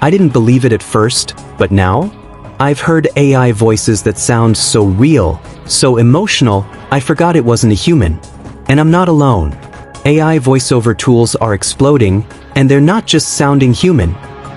I didn't believe it at first, but now? I've heard AI voices that sound so real, so emotional, I forgot it wasn't a human. And I'm not alone. AI voiceover tools are exploding, and they're not just sounding human.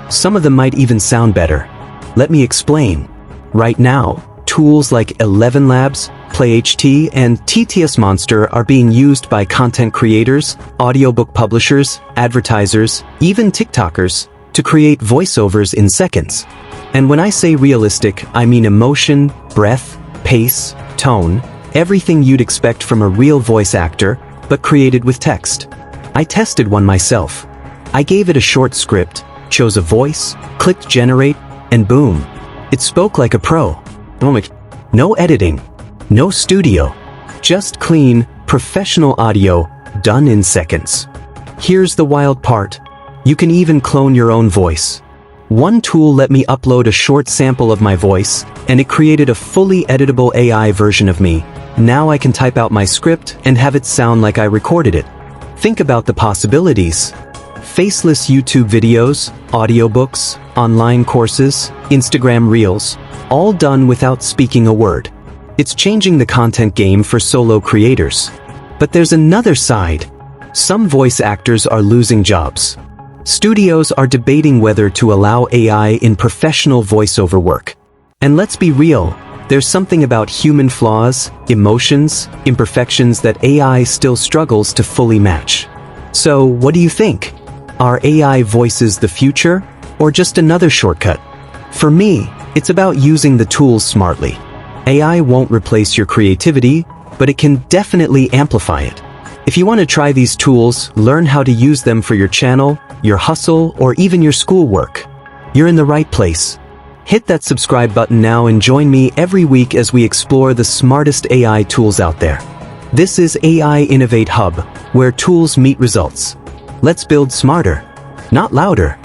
Some of them might even sound better. Let me explain. Right now, tools like ElevenLabs, PlayHT, and TTS Monster are being used by content creators, audiobook publishers, advertisers, even TikTokers, to create voiceovers in seconds. And when I say realistic, I mean emotion, breath, pace, tone, everything you'd expect from a real voice actor, but created with text. I tested one myself. I gave it a short script, chose a voice, clicked generate, and boom, it spoke like a pro. No editing, no studio, just clean, professional audio done in seconds. Here's the wild part. You can even clone your own voice. One tool let me upload a short sample of my voice, and it created a fully editable AI version of me. Now I can type out my script and have it sound like I recorded it. Think about the possibilities. Faceless YouTube videos, audiobooks, online courses, Instagram Reels, all done without speaking a word. It's changing the content game for solo creators. But there's another side. Some voice actors are losing jobs. Studios are debating whether to allow AI in professional voiceover work. And let's be real, there's something about human flaws, emotions, imperfections that AI still struggles to fully match. So, what do you think? Are AI voices the future, or just another shortcut? For me, it's about using the tools smartly. AI won't replace your creativity, but it can definitely amplify it. If you want to try these tools, learn how to use them for your channel, your hustle, or even your schoolwork, you're in the right place. Hit that subscribe button now and join me every week as we explore the smartest AI tools out there. This is AI Innovate Hub, where tools meet results. Let's build smarter, not louder.